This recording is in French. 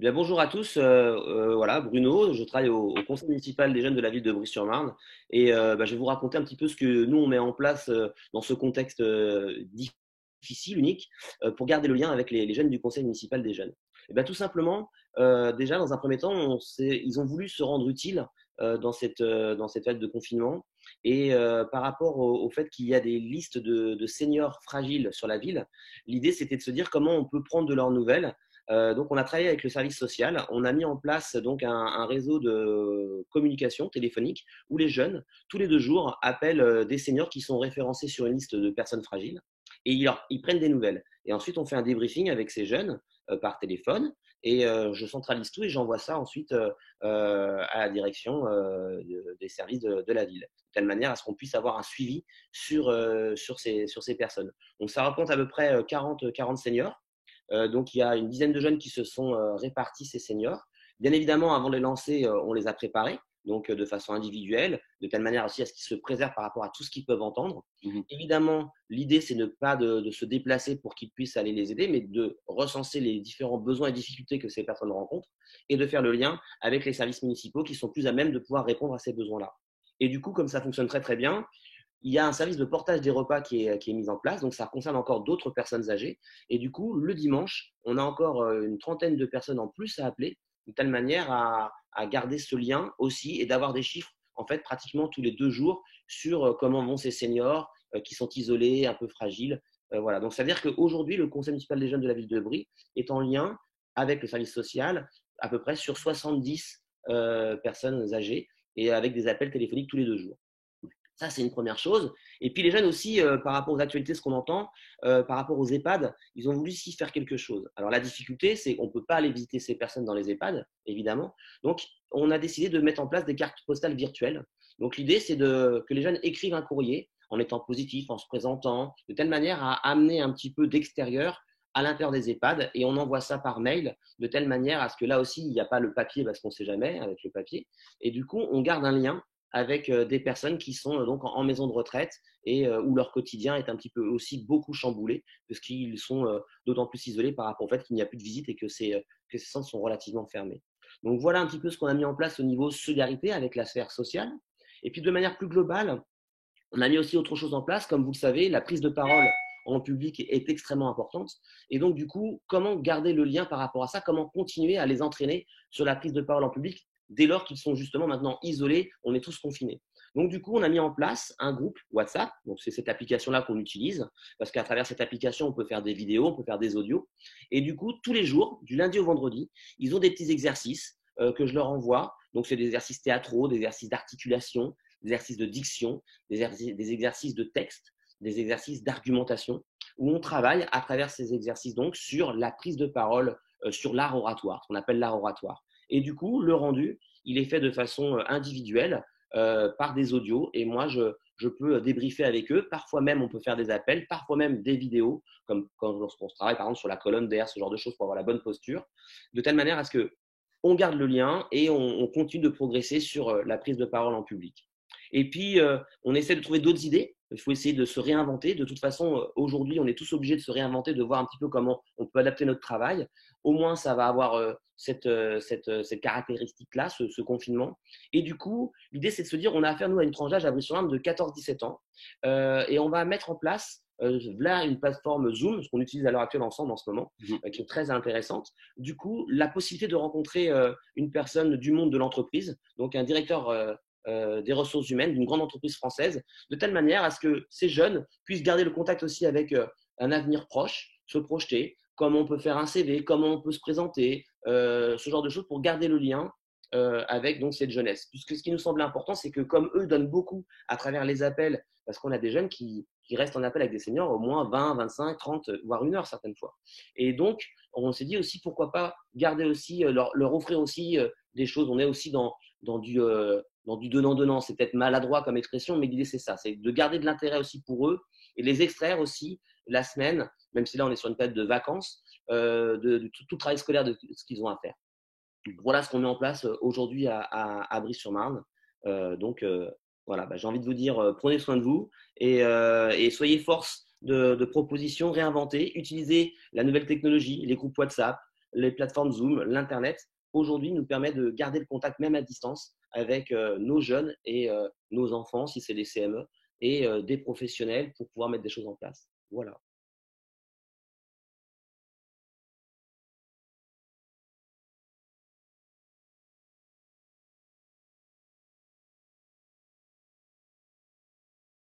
Eh bien, bonjour à tous. Voilà, Bruno, je travaille au conseil municipal des jeunes de la ville de Brie-sur-Marne et je vais vous raconter un petit peu ce que nous on met en place dans ce contexte difficile, unique, pour garder le lien avec les jeunes du conseil municipal des jeunes. Eh bien, tout simplement, déjà dans un premier temps, ils ont voulu se rendre utiles dans cette phase de confinement et par rapport au fait qu'il y a des listes de seniors fragiles sur la ville, l'idée c'était de se dire comment on peut prendre de leurs nouvelles. Donc, on a travaillé avec le service social. On a mis en place donc un réseau de communication téléphonique où les jeunes, tous les 2 jours, appellent des seniors qui sont référencés sur une liste de personnes fragiles et ils prennent des nouvelles. Et ensuite, on fait un débriefing avec ces jeunes par téléphone et je centralise tout et j'envoie ça ensuite à la direction des services de la ville, de telle manière à ce qu'on puisse avoir un suivi sur ces personnes. Donc, ça représente à peu près 40 seniors. Donc, il y a une dizaine de jeunes qui se sont répartis, ces seniors. Bien évidemment, avant de les lancer, on les a préparés, donc de façon individuelle, de telle manière aussi à ce qu'ils se préservent par rapport à tout ce qu'ils peuvent entendre. Mhm. Évidemment, l'idée, c'est ne pas de se déplacer pour qu'ils puissent aller les aider, mais de recenser les différents besoins et difficultés que ces personnes rencontrent et de faire le lien avec les services municipaux qui sont plus à même de pouvoir répondre à ces besoins-là. Et du coup, comme ça fonctionne très très bien, il y a un service de portage des repas qui est mis en place, donc ça concerne encore d'autres personnes âgées. Et du coup, le dimanche, on a encore une trentaine de personnes en plus à appeler, de telle manière à garder ce lien aussi et d'avoir des chiffres en fait pratiquement tous les 2 jours sur comment vont ces seniors qui sont isolés, un peu fragiles. Voilà. Donc ça veut dire qu'aujourd'hui, le conseil municipal des jeunes de la ville de Brie est en lien avec le service social à peu près sur 70 personnes âgées et avec des appels téléphoniques tous les 2 jours. Ça, c'est une première chose. Et puis les jeunes aussi, par rapport aux actualités, ce qu'on entend, par rapport aux EHPAD, ils ont voulu aussi faire quelque chose. Alors la difficulté, c'est qu'on ne peut pas aller visiter ces personnes dans les EHPAD, évidemment. Donc on a décidé de mettre en place des cartes postales virtuelles. Donc l'idée, c'est que les jeunes écrivent un courrier en étant positifs, en se présentant, de telle manière à amener un petit peu d'extérieur à l'intérieur des EHPAD et on envoie ça par mail de telle manière à ce que là aussi, il n'y a pas le papier parce qu'on ne sait jamais avec le papier. Et du coup, on garde un lien avec des personnes qui sont donc en maison de retraite et où leur quotidien est un petit peu aussi beaucoup chamboulé parce qu'ils sont d'autant plus isolés par rapport au fait qu'il n'y a plus de visite et que ces centres sont relativement fermés. Donc voilà un petit peu ce qu'on a mis en place au niveau solidarité avec la sphère sociale. Et puis de manière plus globale, on a mis aussi autre chose en place. Comme vous le savez, la prise de parole en public est extrêmement importante. Et donc, du coup, comment garder le lien par rapport à ça? Comment continuer à les entraîner sur la prise de parole en public dès lors qu'ils sont justement maintenant isolés, on est tous confinés. Donc, du coup, on a mis en place un groupe WhatsApp. Donc, c'est cette application-là qu'on utilise parce qu'à travers cette application, on peut faire des vidéos, on peut faire des audios. Et du coup, tous les jours, du lundi au vendredi, ils ont des petits exercices que je leur envoie. Donc, c'est des exercices théâtraux, des exercices d'articulation, des exercices de diction, des exercices de texte, des exercices d'argumentation, où on travaille à travers ces exercices donc sur la prise de parole, sur l'art oratoire, ce qu'on appelle l'art oratoire. Et du coup, le rendu, il est fait de façon individuelle par des audios. Et moi, je peux débriefer avec eux. Parfois même, on peut faire des appels, parfois même des vidéos, comme quand lorsqu'on travaille par exemple sur la colonne d'air, ce genre de choses pour avoir la bonne posture, de telle manière à ce que on garde le lien et on continue de progresser sur la prise de parole en public. Et puis, on essaie de trouver d'autres idées. Il faut essayer de se réinventer. De toute façon, aujourd'hui, on est tous obligés de se réinventer, de voir un petit peu comment on peut adapter notre travail. Au moins, ça va avoir cette caractéristique-là, ce confinement. Et du coup, l'idée, c'est de se dire, on a affaire, nous, à une tranche d'âge à Brie-sur-Marne de 14-17 ans. Et on va mettre en place là une plateforme Zoom, ce qu'on utilise à l'heure actuelle ensemble en ce moment, Mhm. qui est très intéressante. Du coup, la possibilité de rencontrer une personne du monde de l'entreprise, donc un directeur des ressources humaines d'une grande entreprise française, de telle manière à ce que ces jeunes puissent garder le contact aussi avec un avenir proche, se projeter, comment on peut faire un CV, comment on peut se présenter, ce genre de choses pour garder le lien avec donc cette jeunesse. Puisque ce qui nous semble important, c'est que comme eux donnent beaucoup à travers les appels, parce qu'on a des jeunes qui restent en appel avec des seniors au moins 20, 25, 30, voire 1 heure certaines fois. Et donc, on s'est dit aussi pourquoi pas garder aussi, leur offrir aussi des choses. On est aussi dans du donnant-donnant. C'est peut-être maladroit comme expression, mais l'idée c'est ça, c'est de garder de l'intérêt aussi pour eux et les extraire aussi la semaine, même si là on est sur une période de vacances, de tout le travail scolaire de ce qu'ils ont à faire. Voilà ce qu'on met en place aujourd'hui à Brie-sur-Marne. Donc voilà, j'ai envie de vous dire, prenez soin de vous et soyez force de propositions, réinventez, utilisez la nouvelle technologie, les groupes WhatsApp, les plateformes Zoom, l'Internet, aujourd'hui nous permet de garder le contact même à distance avec nos jeunes et nos enfants, si c'est des CME, et des professionnels pour pouvoir mettre des choses en place. Voilà.